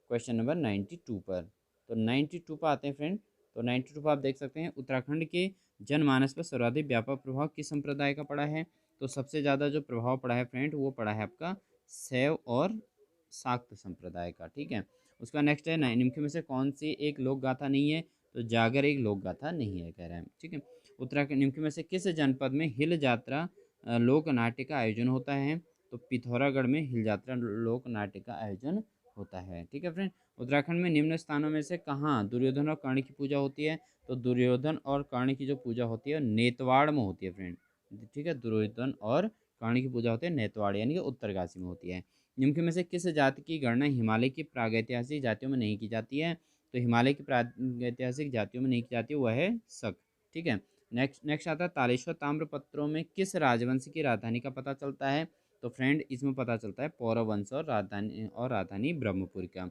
92 पर। तो 92 पर आते हैं फ्रेंड। तो 92 पर आप देख सकते हैं उत्तराखंड के जनमानस पर सर्वाधिक व्यापक प्रभाव किस संप्रदाय का पड़ा है, तो सबसे ज़्यादा जो प्रभाव पड़ा है फ्रेंड वो पड़ा है आपका शैव और शाक्त संप्रदाय का। ठीक है, उसका नेक्स्ट है निम्नलिखित में से कौन सी एक लोक गाथा नहीं है, तो जागर एक लोक गाथा नहीं है कह रहा है। ठीक है, उत्तराखंड निम्नलिखित में से किस जनपद में हिल यात्रा लोक नाट्य का आयोजन होता है, तो पिथौरागढ़ में हिल यात्रा लोक नाट्य का आयोजन होता है। ठीक है फ्रेंड, उत्तराखंड में निम्न स्थानों में से कहाँ दुर्योधन और कर्ण की पूजा होती है, तो दुर्योधन और कर्ण की जो पूजा होती है नेतवाड़ में होती है फ्रेंड। ठीक है, दुर्योधन और कर्ण की पूजा होती है नेतवाड़ यानी कि उत्तरकाशी में होती है। निम्न में से किस जाति की गणना हिमालय की प्रागैतिहासिक जातियों में नहीं की जाती है, तो हिमालय की प्रागैतिहासिक जातियों में नहीं की जाती है वह है शक। ठीक है, नेक्स्ट आता है तालेश्वर ताम्रपत्रों में किस राजवंश की राजधानी का पता चलता है, तो फ्रेंड इसमें पता चलता है पौरव वंश और राजधानी ब्रह्मपुर का।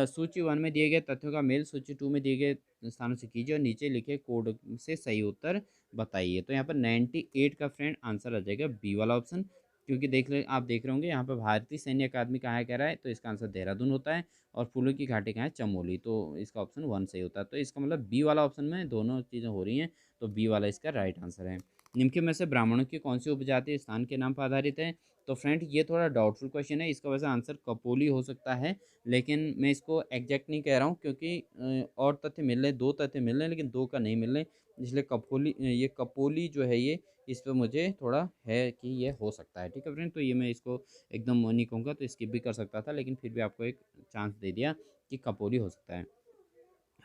सूची 1 में दिए गए तथ्यों का मेल सूची 2 में दिए गए स्थानों से कीजिए और नीचे लिखे कोड से सही उत्तर बताइए। तो यहाँ पर 98 का फ्रेंड आंसर आ जाएगा बी वाला ऑप्शन, क्योंकि आप देख रहे होंगे यहाँ पर भारतीय सैन्य अकादमी कहाँ है कह रहा है, तो इसका आंसर देहरादून होता है, और फूलों की घाटी कहाँ है, चमोली, तो इसका ऑप्शन 1 सही होता है। तो इसका मतलब बी वाला ऑप्शन में दोनों चीज़ें हो रही हैं, तो बी वाला इसका राइट आंसर है। निम्नलिखित में से ब्राह्मणों की कौन सी उपजाति स्थान के नाम पर आधारित है, तो फ्रेंड ये थोड़ा डाउटफुल क्वेश्चन है, इसका वैसे आंसर कपोली हो सकता है, लेकिन मैं इसको एग्जैक्ट नहीं कह रहा हूँ क्योंकि और तथ्य मिल रहे हैं, 2 तथ्य मिल रहे हैं लेकिन 2 का नहीं मिल रहे, इसलिए ये कपोली जो है ये इस पर मुझे थोड़ा है कि ये हो सकता है। ठीक है फ्रेंड, तो ये मैं इसको एकदम नहीं कहूँगा, तो स्किप भी कर सकता था, लेकिन फिर भी आपको एक चांस दे दिया कि कपोली हो सकता है।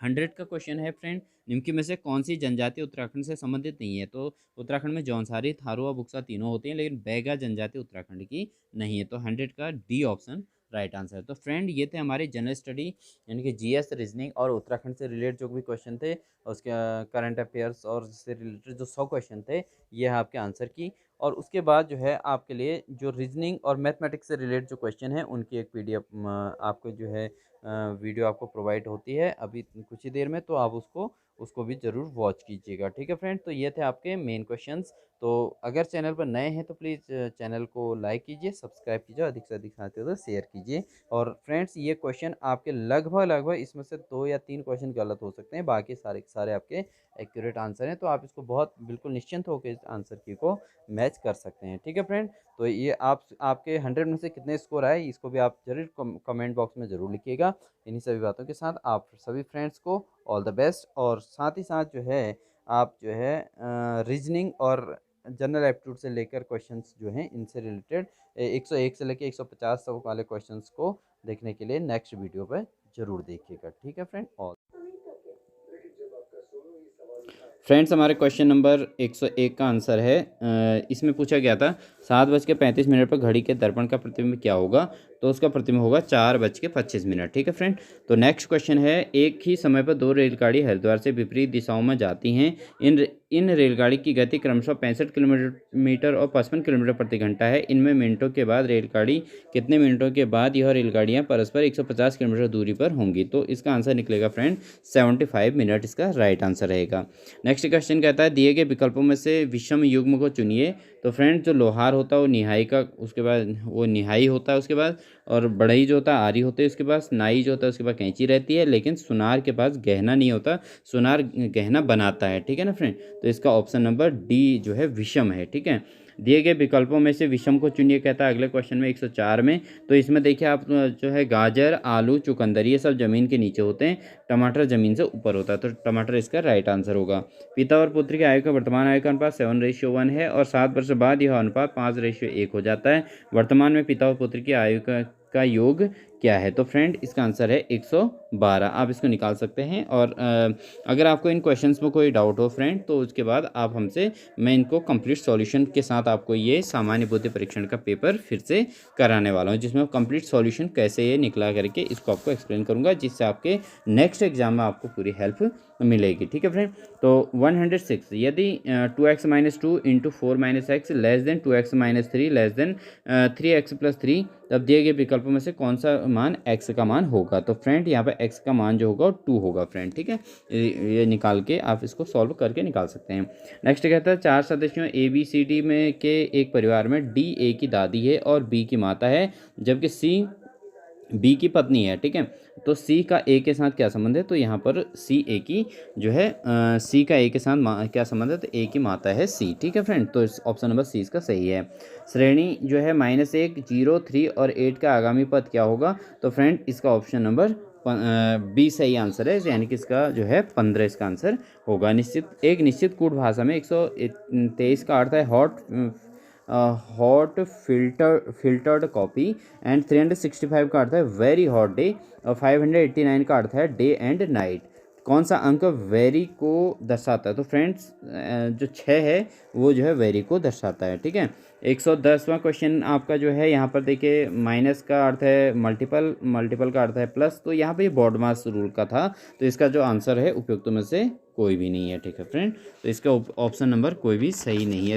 100 का क्वेश्चन है फ्रेंड, निम्नलिखित में से कौन सी जनजाति उत्तराखंड से संबंधित नहीं है, तो उत्तराखंड में जौनसारी, थारू और बुक्सा तीनों होती हैं, लेकिन बैगा जनजाति उत्तराखंड की नहीं है, तो 100 का डी ऑप्शन राइट आंसर है। तो फ्रेंड ये थे हमारे जनरल स्टडी यानी कि जीएस रीजनिंग और उत्तराखंड से रिलेटेड जो भी क्वेश्चन थे, उसके करंट अफेयर्स और इससे रिलेटेड जो 100 क्वेश्चन थे ये है आपके आंसर की। और उसके बाद जो है आपके लिए जो रीजनिंग और मैथमेटिक्स से रिलेटेड जो क्वेश्चन है उनकी एक पीडीएफ आपको जो है वीडियो आपको प्रोवाइड होती है अभी कुछ ही देर में, तो आप उसको भी ज़रूर वॉच कीजिएगा। ठीक है फ्रेंड, तो ये थे आपके मेन क्वेश्चंस। तो अगर चैनल पर नए हैं तो प्लीज़ चैनल को लाइक कीजिए, सब्सक्राइब कीजिए, अधिक से अधिक साथियों को शेयर कीजिए। और फ्रेंड्स ये क्वेश्चन आपके लगभग इसमें से 2 या 3 क्वेश्चन गलत हो सकते हैं, बाकी सारे के सारे आपके एक्यूरेट आंसर हैं, तो आप इसको बहुत बिल्कुल निश्चिंत होकर इस आंसर की को मैच कर सकते हैं। ठीक है फ्रेंड, तो ये आपके 100 में से कितने स्कोर आए इसको भी आप जरूर कमेंट बॉक्स में ज़रूर लिखिएगा। इन्हीं सभी बातों के साथ आप सभी फ्रेंड्स को ऑल द बेस्ट, और साथ ही साथ जो है आप जो है रीजनिंग और जनरल एप्टीट्यूड से लेकर क्वेश्चंस जो हैं इनसे रिलेटेड 101 से लेकर 150 तक वाले क्वेश्चंस को देखने के लिए नेक्स्ट वीडियो पर ज़रूर देखिएगा। ठीक है फ्रेंड, ऑल फ्रेंड्स हमारे क्वेश्चन नंबर 101 का आंसर है इसमें पूछा गया था 7:35 पर घड़ी के दर्पण का प्रतिबिंब क्या होगा, तो उसका प्रतिबिंब होगा 4:25। ठीक है फ्रेंड, तो नेक्स्ट क्वेश्चन है एक ही समय पर 2 रेलगाड़ी हरिद्वार से विपरीत दिशाओं में जाती हैं, इन रेलगाड़ी की गति क्रमशः 65 किलोमीटर और 55 किलोमीटर प्रति घंटा है। इनमें मिनटों के बाद रेलगाड़ी कितने मिनटों के बाद यह रेलगाड़ियाँ परस्पर 150 किलोमीटर दूरी पर होंगी, तो इसका आंसर निकलेगा फ्रेंड 75 मिनट, इसका राइट आंसर रहेगा। नेक्स्ट क्वेश्चन कहता है दिए गए विकल्पों में से विषम युग्म को चुनिए, तो फ्रेंड जो लोहार होता है वो निहाई का, उसके बाद वो निहाई होता है, उसके बाद और बढ़ई जो होता है आरी होते हैं उसके पास, नाई जो होता है उसके पास कैंची रहती है, लेकिन सुनार के पास गहना नहीं होता, सुनार गहना बनाता है। ठीक है ना फ्रेंड, तो इसका ऑप्शन नंबर डी जो है विषम है। ठीक है, दिए गए विकल्पों में से विषम को चुनिए कहता है अगले क्वेश्चन में 104 में। तो इसमें देखिए आप जो है गाजर, आलू, चुकंदर ये सब ज़मीन के नीचे होते हैं, टमाटर ज़मीन से ऊपर होता है, तो टमाटर इसका राइट आंसर होगा। पिता और पुत्र की आयु का वर्तमान आयु का अनुपात 7:1 है और 7 वर्ष बाद यह अनुपात 5:1 हो जाता है। वर्तमान में पिता और पुत्र की आयु का योग क्या है? तो फ्रेंड इसका आंसर है 112। आप इसको निकाल सकते हैं। और अगर आपको इन क्वेश्चंस में कोई डाउट हो फ्रेंड, तो उसके बाद आप हमसे, मैं इनको कंप्लीट सॉल्यूशन के साथ आपको ये सामान्य बुद्धि परीक्षण का पेपर फिर से कराने वाला हूँ, जिसमें कंप्लीट सॉल्यूशन कैसे ये निकला करके इसको आपको एक्सप्लेन करूँगा, जिससे आपके नेक्स्ट एग्जाम में आपको पूरी हेल्प मिलेगी। ठीक है फ्रेंड, तो 106 यदि 2x-2 into 4-x less than 2x-3 less than 3x+3, तब दिए गए विकल्पों में से कौन सा मान x का मान होगा? तो फ्रेंड यहाँ पे x का मान जो होगा 2 होगा फ्रेंड। ठीक है, ये निकाल के आप इसको सॉल्व करके निकाल सकते हैं। नेक्स्ट कहता है 4 सदस्यों ABCD में के एक परिवार में D A की दादी है और B की माता है, जबकि C बी की पत्नी है। ठीक है, तो सी का ए के साथ क्या संबंध है? तो यहाँ पर सी ए की जो है सी का ए के साथ क्या संबंध है? तो ए की माता है सी। ठीक है फ्रेंड, तो ऑप्शन नंबर सी इसका सही है। श्रेणी जो है -1, 0, 3 और 8 का आगामी पद क्या होगा? तो फ्रेंड इसका ऑप्शन नंबर बी सही आंसर है, यानी कि इसका जो है 15 इसका आंसर होगा। एक निश्चित कूट भाषा में 123 का अर्थ है हॉट फिल्टर्ड कॉपी एंड 365 का अर्थ है वेरी हॉट डे और 589 का अर्थ है डे एंड नाइट। कौन सा अंक वेरी को दर्शाता है? तो फ्रेंड्स जो 6 है वो जो है वेरी को दर्शाता है। ठीक है, 110वां क्वेश्चन आपका जो है यहाँ पर देखिए, माइनस का अर्थ है मल्टीपल, मल्टीपल का अर्थ है प्लस, तो यहाँ पे ये बॉडमास रूल का था, तो इसका जो आंसर है उपयुक्त में से कोई भी नहीं है। ठीक है फ्रेंड, तो इसका ऑप्शन नंबर कोई भी सही नहीं है।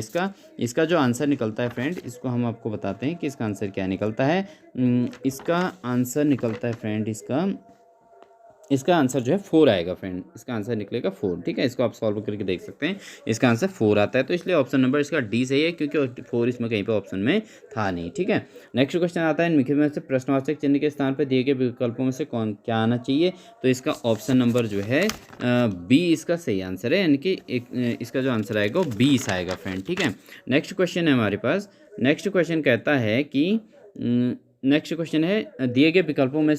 इसका जो आंसर निकलता है फ्रेंड, इसको हम आपको बताते हैं कि इसका आंसर क्या निकलता है। इसका आंसर निकलता है फ्रेंड, इसका आंसर जो है 4 आएगा फ्रेंड, इसका आंसर निकलेगा 4। ठीक है, इसको आप सॉल्व करके देख सकते हैं, इसका आंसर 4 आता है, तो इसलिए ऑप्शन नंबर इसका डी सही है, क्योंकि 4 इसमें कहीं पे ऑप्शन में था नहीं। ठीक है, नेक्स्ट क्वेश्चन आता है निम्नलिखित में से प्रश्नवाचक चिन्ह के स्थान पर दिए गए विकल्पों में से कौन क्या आना चाहिए? तो इसका ऑप्शन नंबर जो है बी इसका सही आंसर है, यानी कि इसका जो आंसर आएगा वो 20 आएगा फ्रेंड। ठीक है, नेक्स्ट क्वेश्चन है हमारे पास। नेक्स्ट क्वेश्चन कहता है कि नेक्स्ट क्वेश्चन है दिए गए विकल्पों में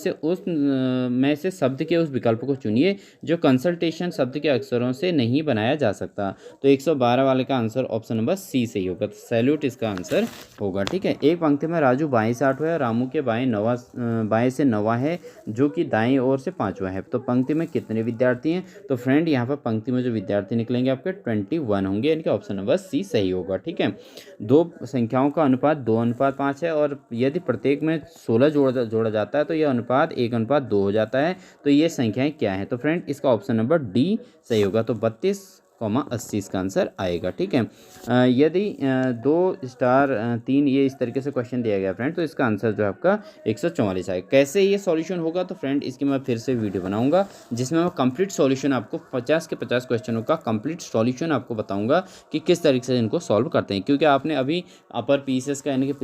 से शब्द के उस विकल्प को चुनिए जो कंसल्टेशन शब्द के अक्षरों से नहीं बनाया जा सकता। तो 112 वाले का आंसर ऑप्शन नंबर सी सही होगा, तो सैल्यूट इसका आंसर होगा। ठीक है, एक पंक्ति में राजू बाएं से 8वां है, रामू के बाएं से 9वां है, जो कि दाएं ओर से 5वां है। तो पंक्ति में कितने विद्यार्थी हैं? तो फ्रेंड यहाँ पर पंक्ति में जो विद्यार्थी निकलेंगे आपके 21 होंगे, यानी कि ऑप्शन नंबर सी सही होगा। ठीक है, दो संख्याओं का अनुपात 2:5 है और यदि प्रत्येक में 16 जोड़ा जाता है तो यह अनुपात 1:2 हो जाता है। तो ये संख्याएं क्या हैं? तो फ्रेंड इसका ऑप्शन नंबर डी सही होगा, तो 32,80 इसका आंसर आएगा। ठीक है, यदि 2*3 ये इस तरीके से क्वेश्चन दिया गया फ्रेंड, तो इसका आंसर जो है आपका 144 आएगा। कैसे ये सॉल्यूशन होगा? तो फ्रेंड इसकी मैं फिर से वीडियो बनाऊंगा, जिसमें मैं कंप्लीट सॉल्यूशन आपको 50 के 50 क्वेश्चनों का कंप्लीट सॉल्यूशन आपको बताऊंगा कि किस तरीके से इनको सॉल्व करते हैं, क्योंकि आपने अभी अपर पीसीएस का यानी कि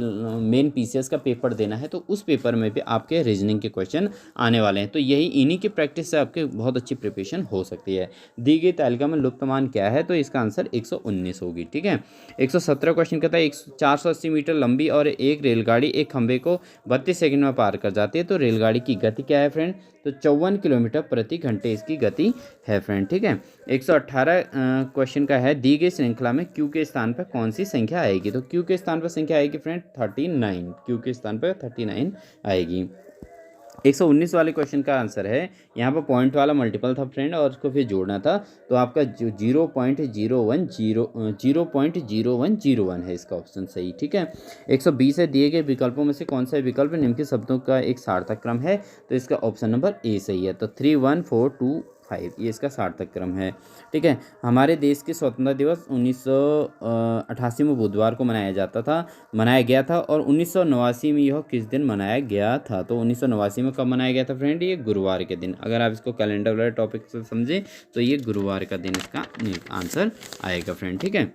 मेन पीसीएस का पेपर देना है, तो उस पेपर में भी आपके रीजनिंग के क्वेश्चन आने वाले हैं। तो इन्हीं की प्रैक्टिस से आपके बहुत अच्छी प्रिपरेशन हो सकती है। दी गई तालिका में लुप्त मान क्या है? तो इसका आंसर 119 होगी। ठीक है, 117 क्वेश्चन कहता है 480 मीटर लंबी और एक रेलगाड़ी एक खंभे को 32 सेकंड में पार कर जाती है, तो रेलगाड़ी की गति क्या है फ्रेंड? तो 54 किलोमीटर प्रति घंटे इसकी गति है फ्रेंड। ठीक है, 118 क्वेश्चन का है दी गई श्रृंखला में क्यू के स्थान पर कौन सी संख्या आएगी? तो क्यू के स्थान पर संख्या आएगी फ्रेंड 39, क्यू के स्थान पर 39 आएगी। 119 वाले क्वेश्चन का आंसर है, यहाँ पर पॉइंट वाला मल्टीपल था फ्रेंड और उसको फिर जोड़ना था, तो आपका जो 0.0101 है इसका ऑप्शन सही। ठीक है, 120 है दिए गए विकल्पों में से कौन सा विकल्प निम्नलिखित शब्दों का एक सार्थक क्रम है? तो इसका ऑप्शन नंबर ए सही है, तो 31425 ये इसका सार्थक क्रम है। ठीक है, हमारे देश के स्वतंत्रता दिवस 1988 में बुधवार को मनाया गया था और 1989 में यह किस दिन मनाया गया था? तो 1989 में कब मनाया गया था फ्रेंड? ये गुरुवार के दिन। अगर आप इसको कैलेंडर वाले टॉपिक से समझें तो ये गुरुवार का दिन इसका आंसर आएगा फ्रेंड। ठीक है,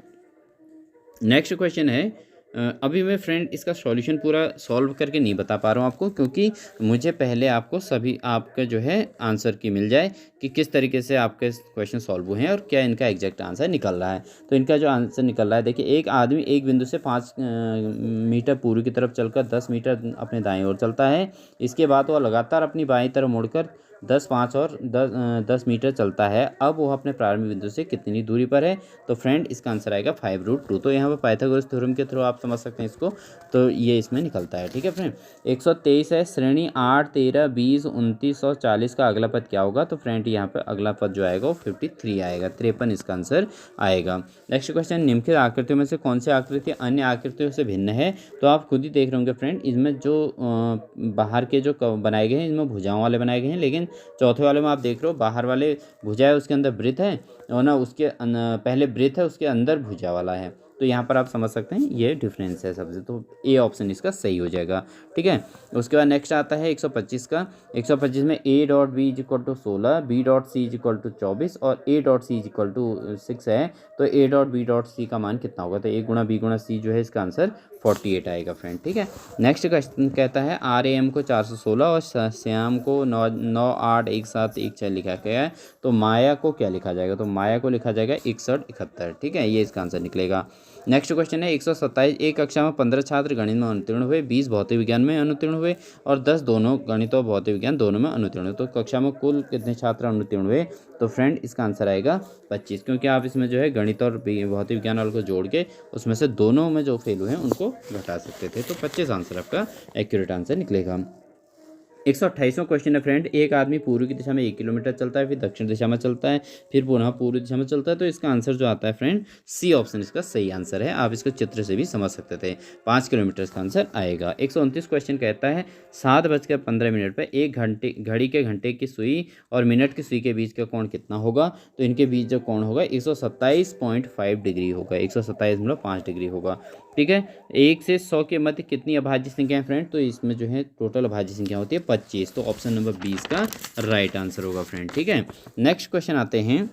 नेक्स्ट क्वेश्चन है अभी मैं फ्रेंड इसका सॉल्यूशन पूरा सॉल्व करके नहीं बता पा रहा हूँ आपको, क्योंकि मुझे पहले आपको सभी आपका जो है आंसर की मिल जाए कि किस तरीके से आपके क्वेश्चन सॉल्व हुए हैं और क्या इनका एग्जैक्ट आंसर निकल रहा है। तो इनका जो आंसर निकल रहा है, देखिए, एक आदमी एक बिंदु से 5 मीटर पूर्व की तरफ चलकर 10 मीटर अपने दाएं ओर चलता है। इसके बाद वह लगातार अपनी बाईं तरफ मुड़कर 10 मीटर चलता है। अब वह अपने प्रारंभिक बिंदु से कितनी दूरी पर है? तो फ्रेंड इसका आंसर आएगा 5√2। तो यहाँ पर पाइथागोरस थ्योरम के थ्रू आप समझ सकते हैं इसको, तो ये इसमें निकलता है। ठीक है फ्रेंड, 123 है। श्रेणी 8, 13, 20, 29 और 40 का अगला पद क्या होगा? तो फ्रेंड यहाँ पर अगला पद जो आएगा वो 53 आएगा, 53 इसका आंसर आएगा। नेक्स्ट क्वेश्चन, निम्नलिखित आकृतियों में से कौन सी आकृति अन्य आकृतियों से भिन्न है? तो आप खुद ही देख रहे होंगे फ्रेंड, इसमें जो बाहर के जो बनाए गए हैं इनमें भुजाओं वाले बनाए गए हैं, लेकिन चौथे वाले में आप देख रहे हो बाहर वाले भुजा है, उसके अंदर वृत्त है, और ना उसके पहले वृत्त है, उसके अंदर भुजा वाला है। तो यहाँ पर आप समझ सकते हैं ये डिफरेंस है सबसे, तो ए ऑप्शन इसका सही हो जाएगा। ठीक है, उसके बाद नेक्स्ट आता है 125 का। 125 में A dot B is equal to 16, B dot C is equal to 24 और A dot C is equal to 6 है। तो A dot B dot C का मान कितना होगा? तो A गुणा B गुणा C जो है इसका आंसर 48 आएगा फ्रेंड। ठीक है, नेक्स्ट क्वेश्चन कहता है RAM को 416 और श्याम को 9, 8, 1, 7, 1, 6 लिखा गया है। तो माया को क्या लिखा जाएगा? तो माया को लिखा जाएगा 61, 71। ठीक है, ये इसका आंसर निकलेगा। नेक्स्ट क्वेश्चन है 127। एक कक्षा में 15 छात्र गणित में अनुत्तीर्ण हुए, 20 भौतिक विज्ञान में अनुत्तीर्ण हुए और 10 दोनों गणित और भौतिक विज्ञान दोनों में अनुत्तीर्ण हुए। तो कक्षा में कुल कितने छात्र अनुत्तीर्ण हुए? तो फ्रेंड इसका आंसर आएगा 25, क्योंकि आप इसमें जो है गणित और भौतिक विज्ञान वालों को जोड़ के उसमें से दोनों में जो फेल हुए हैं उनको घटा सकते थे। तो 25 आंसर आपका एक्यूरेट आंसर निकलेगा। 128वां क्वेश्चन है फ्रेंड, एक आदमी पूर्व की दिशा में 1 किलोमीटर चलता है, फिर दक्षिण दिशा में चलता है, फिर पुनः पूर्व दिशा में चलता है। तो इसका आंसर जो आता है फ्रेंड, सी ऑप्शन इसका सही आंसर है। आप इसको चित्र से भी समझ सकते थे, 5 किलोमीटर इसका आंसर आएगा। 129 क्वेश्चन कहता है 7:15 पर एक घंटे घड़ी के घंटे की सुई और मिनट की सुई के बीच का कोण कितना होगा? तो इनके बीच जो कोण होगा 127.5 डिग्री होगा, 127.5 डिग्री होगा। ठीक है, 1 से 100 के मध्य कितनी अभाज्य संख्या है फ्रेंड? तो इसमें जो है टोटल अभाज्य संख्या होती है 25। तो ऑप्शन नंबर 20 का राइट आंसर होगा फ्रेंड। ठीक है, नेक्स्ट क्वेश्चन आते हैं।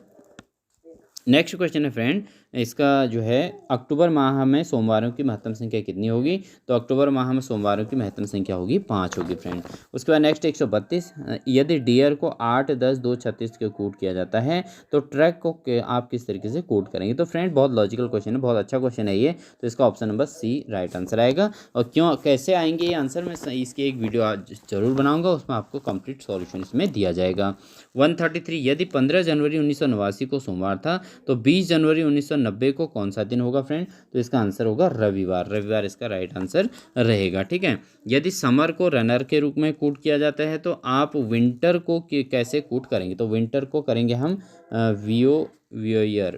नेक्स्ट क्वेश्चन है फ्रेंड, इसका जो है अक्टूबर माह में सोमवारों की महत्तम संख्या कितनी होगी? तो अक्टूबर माह में सोमवारों की महत्तम संख्या होगी 5 होगी फ्रेंड। उसके बाद नेक्स्ट 132, यदि डियर को 8, 10, 2, 36 के कोड किया जाता है तो ट्रैक को आप किस तरीके से कोड करेंगे? तो फ्रेंड बहुत लॉजिकल क्वेश्चन है, बहुत अच्छा क्वेश्चन है ये। तो इसका option number C right answer आएगा। और क्यों कैसे आएंगे ये आंसर, मैं इसकी एक वीडियो आज जरूर बनाऊंगा, उसमें आपको कंप्लीट सॉल्यूशन इसमें दिया जाएगा। 133, यदि 15 जनवरी 1989 को सोमवार था तो 20 जनवरी 1990 को कौन सा दिन होगा फ्रेंड? तो इसका आंसर होगा रविवार, रविवार इसका राइट आंसर रहेगा। ठीक है, यदि समर को रनर के रूप में कोड किया जाता है तो आप विंटर को कैसे कोड करेंगे? तो विंटर को करेंगे हम VIOUER।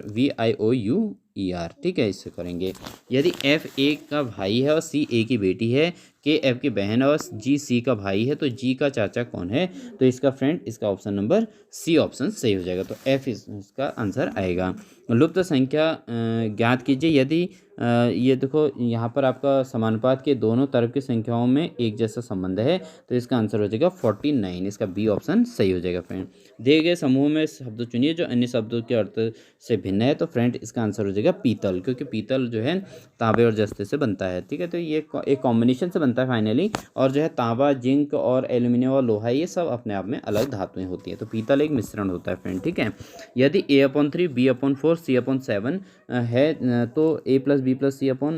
ठीक है, इससे करेंगे। यदि F A का भाई है और C A की बेटी है, K F की बहन है और G C का भाई है, तो G का चाचा कौन है? तो इसका फ्रेंड इसका ऑप्शन नंबर सी ऑप्शन सही हो जाएगा। तो F इसका आंसर आएगा। लुप्त संख्या ज्ञात कीजिए। यदि ये देखो यहाँ पर आपका समानुपात के दोनों तरफ की संख्याओं में एक जैसा संबंध है, तो इसका आंसर हो जाएगा 49। इसका बी ऑप्शन सही हो जाएगा फ्रेंड। दिए गए समूह में शब्द चुनिए जो अन्य शब्दों के अर्थ से भिन्न है। तो फ्रेंड इसका आंसर हो जाएगा पीतल, क्योंकि पीतल जो है तांबे और जस्ते से बनता है। ठीक है, तो ये एक कॉम्बिनेशन से बनता है फाइनली, और जो है तांबा, जिंक और एल्यूमिनियम और लोहा ये सब अपने आप में अलग धातुएं होती हैं। तो पीतल एक मिश्रण होता है फ्रेंड। ठीक है, यदि A/3, B/4, C/7 है तो A+B+C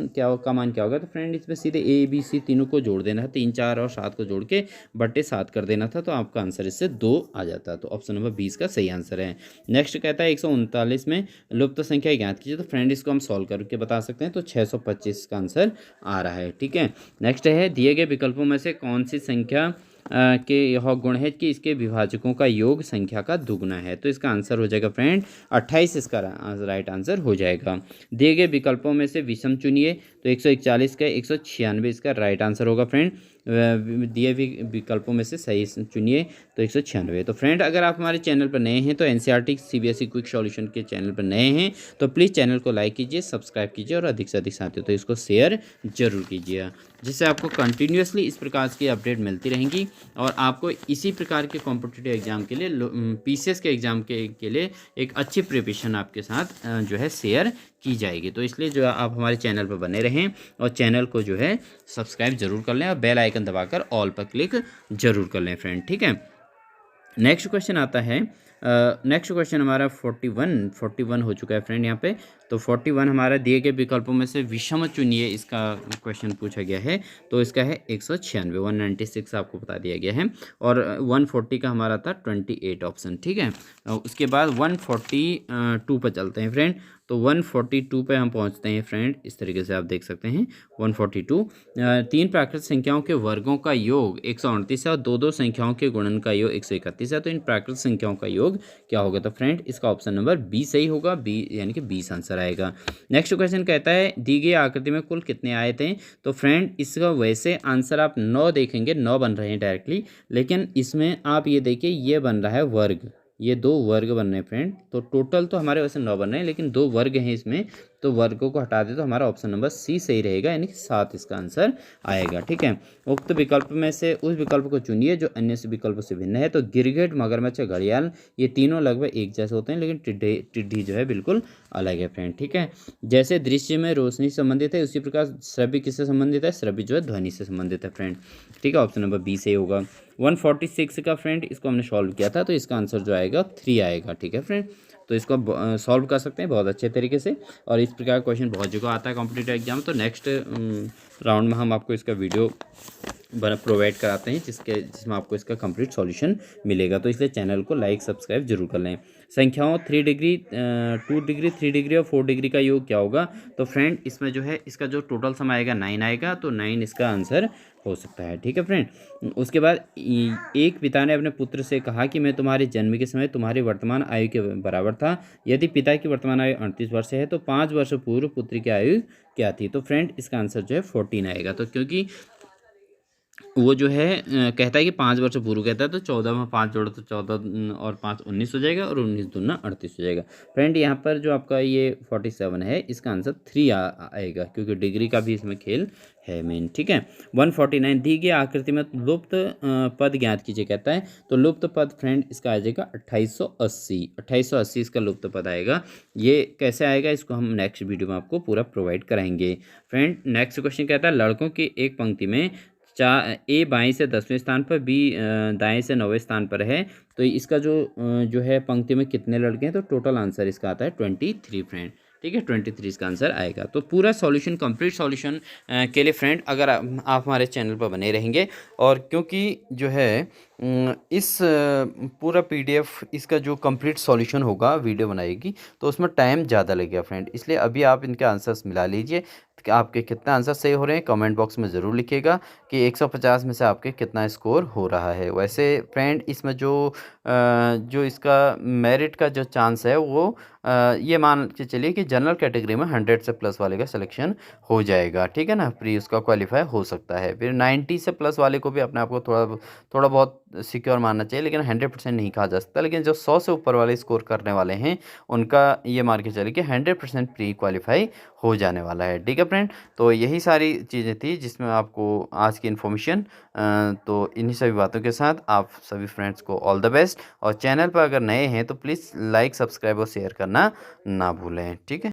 क्या का मान क्या होगा? तो फ्रेंड इसमें सीधे A, B, C तीनों को जोड़ देना है, 3, 4 और 7 को जोड़ के बट्टे 7 कर देना था, तो आपका आंसर इससे 2 आ जाता। तो ऑप्शन नंबर 20 का सही आंसर है। नेक्स्ट कहता है 139 में लुप्त संख्या ज्ञात कीजिए। तो फ्रेंड इसको हम सॉल्व करके बता सकते हैं। तो 625 का आंसर आ रहा है। ठीक है, नेक्स्ट है दिए गए विकल्पों में से कौन सी संख्या के यह गुण है कि इसके विभाजकों का योग संख्या का दुगुना है? तो इसका आंसर हो जाएगा फ्रेंड 28 इसका राइट आंसर हो जाएगा। दिए गए विकल्पों में से विषम चुनिए। तो 141 का 196 इसका राइट आंसर होगा फ्रेंड। दिए हुए विकल्पों में से सही चुनिए। तो 196। तो फ्रेंड अगर आप हमारे चैनल पर नए हैं, तो एनसीईआरटी सीबीएसई क्विक सॉल्यूशन के चैनल पर नए हैं तो प्लीज़ चैनल को लाइक कीजिए, सब्सक्राइब कीजिए और अधिक से अधिक साथियों तो इसको शेयर जरूर कीजिए, जिससे आपको कंटिन्यूसली इस प्रकार की अपडेट मिलती रहेंगी और आपको इसी प्रकार के कॉम्पिटिटिव एग्जाम के लिए पीसीएस के एग्ज़ाम के लिए एक अच्छी प्रिपरेशन आपके साथ जो है शेयर की जाएगी। तो इसलिए जो आप हमारे चैनल पर बने रहें और चैनल को जो है सब्सक्राइब जरूर कर लें और बेल आइकन दबाकर ऑल पर क्लिक जरूर कर लें फ्रेंड, ठीक है। नेक्स्ट क्वेश्चन आता है, नेक्स्ट क्वेश्चन हमारा 41 हो चुका है फ्रेंड यहाँ पे। तो 41 हमारा दिए गए विकल्पों में से विषम चुनिए, इसका क्वेश्चन पूछा गया है। तो इसका है 196, 196 आपको बता दिया गया है और 140 का हमारा था 28 ऑप्शन, ठीक है। उसके बाद 142 पर चलते हैं फ्रेंड। तो 142 पे हम पहुंचते हैं फ्रेंड, इस तरीके से आप देख सकते हैं 142। तीन प्राकृत संख्याओं के वर्गों का योग 138 है और दो संख्याओं के गुणन का योग 131 है। तो इन प्राकृत संख्याओं का योग क्या होगा? तो फ्रेंड इसका ऑप्शन नंबर बी सही होगा, बी यानी कि 20 आंसर आएगा। नेक्स्ट क्वेश्चन कहता है दी गई आकृति में कुल कितने आए थे? तो फ्रेंड इसका वैसे आंसर आप 9 देखेंगे, 9 बन रहे हैं डायरेक्टली, लेकिन इसमें आप ये देखिए ये बन रहा है वर्ग, ये 2 वर्ग बन रहे हैं फ्रेंड। तो टोटल तो हमारे वैसे 9 बन रहे हैं लेकिन 2 वर्ग हैं इसमें, तो वर्गों को हटा दे तो हमारा ऑप्शन नंबर सी सही रहेगा, यानी कि 7 इसका आंसर आएगा, ठीक है। उक्त विकल्प में से उस विकल्प को चुनिए जो अन्य से विकल्पों से भिन्न है। तो गिरगिट, मगरमच्छ, घड़ियाल ये तीनों लगभग एक जैसे होते हैं, लेकिन टिड्डी जो है बिल्कुल अलग है फ्रेंड, ठीक है। जैसे दृश्य में रोशनी से संबंधित है, उसी प्रकार श्रव्य किससे संबंधित है? श्रव्य जो है ध्वनि से संबंधित है फ्रेंड, ठीक है। ऑप्शन नंबर बी सही होगा। 146 का फ्रेंड इसको हमने सॉल्व किया था, तो इसका आंसर जो आएगा 3 आएगा, ठीक है फ्रेंड। तो इसको सॉल्व कर सकते हैं बहुत अच्छे तरीके से और इस प्रकार क्वेश्चन बहुत जगह आता है कॉम्पिटिटिव एग्जाम। तो नेक्स्ट राउंड में हम आपको इसका वीडियो प्रोवाइड कराते हैं जिसमें आपको इसका कंप्लीट सॉल्यूशन मिलेगा। तो इसलिए चैनल को लाइक सब्सक्राइब जरूर कर लें। संख्याओं 3 डिग्री, 2 डिग्री, 3 डिग्री और 4 डिग्री का योग क्या होगा? तो फ्रेंड इसमें जो है इसका जो टोटल सम आएगा 9 आएगा, तो 9 इसका आंसर हो सकता है, ठीक है फ्रेंड। उसके बाद एक पिता ने अपने पुत्र से कहा कि मैं तुम्हारे जन्म के समय तुम्हारी वर्तमान आयु के बराबर था। यदि पिता की वर्तमान आयु 38 वर्ष है तो 5 वर्ष पूर्व पुत्र की आयु क्या थी? तो फ्रेंड इसका आंसर जो है 14 आएगा। तो क्योंकि वो जो है कहता है कि 5 वर्ष पूर्व कहता है, तो 14 में 5 जोड़ो तो 14 और 5 19 हो जाएगा और 19 दूना 38 हो जाएगा फ्रेंड। यहाँ पर जो आपका ये 47 है इसका आंसर 3 आएगा, क्योंकि डिग्री का भी इसमें खेल है मेन, ठीक है। 149 दी गई आकृति में लुप्त पद ज्ञात कीजिए कहता है। तो लुप्त पद फ्रेंड इसका आ जाएगा 2880, 2880 इसका लुप्त पद आएगा। ये कैसे आएगा इसको हम नेक्स्ट वीडियो में आपको पूरा प्रोवाइड कराएंगे फ्रेंड। नेक्स्ट क्वेश्चन कहता है लड़कों की एक पंक्ति में ए बाएं से 10वें स्थान पर, बी दाएं से 9वें स्थान पर है। तो इसका जो है पंक्ति में कितने लड़के हैं? तो टोटल आंसर इसका आता है 23 फ्रेंड, ठीक है। 23 इसका आंसर आएगा। तो पूरा सॉल्यूशन, कंप्लीट सॉल्यूशन के लिए फ्रेंड अगर आप हमारे चैनल पर बने रहेंगे, और क्योंकि जो है इस पूरा पीडीएफ इसका जो कंप्लीट सॉल्यूशन होगा वीडियो बनाएगी तो उसमें टाइम ज़्यादा लगेगा फ्रेंड, इसलिए अभी आप इनके आंसर्स मिला लीजिए कि आपके कितने आंसर सही हो रहे हैं। कमेंट बॉक्स में ज़रूर लिखिएगा कि 150 में से आपके कितना स्कोर हो रहा है। वैसे फ्रेंड इसमें जो इसका मेरिट का जो चांस है वो ये मान के चलिए कि जनरल कैटेगरी में 100 से प्लस वाले का सिलेक्शन हो जाएगा, ठीक है ना। प्री उसका क्वालिफाई हो सकता है। फिर 90 से प्लस वाले को भी अपने आप को थोड़ा बहुत सिक्योर मानना चाहिए, लेकिन 100% नहीं कहा जा सकता। लेकिन जो 100 से ऊपर वाले स्कोर करने वाले हैं उनका ये मान के चलिए कि 100% प्री क्वालिफाई हो जाने वाला है, ठीक है फ्रेंड। तो यही सारी चीज़ें थी जिसमें आपको आज की इन्फॉर्मेशन, तो इन्हीं सभी बातों के साथ आप सभी फ्रेंड्स को ऑल द बेस्ट। और चैनल पर अगर नए हैं तो प्लीज़ लाइक, सब्सक्राइब और शेयर करना ना भूलें, ठीक है।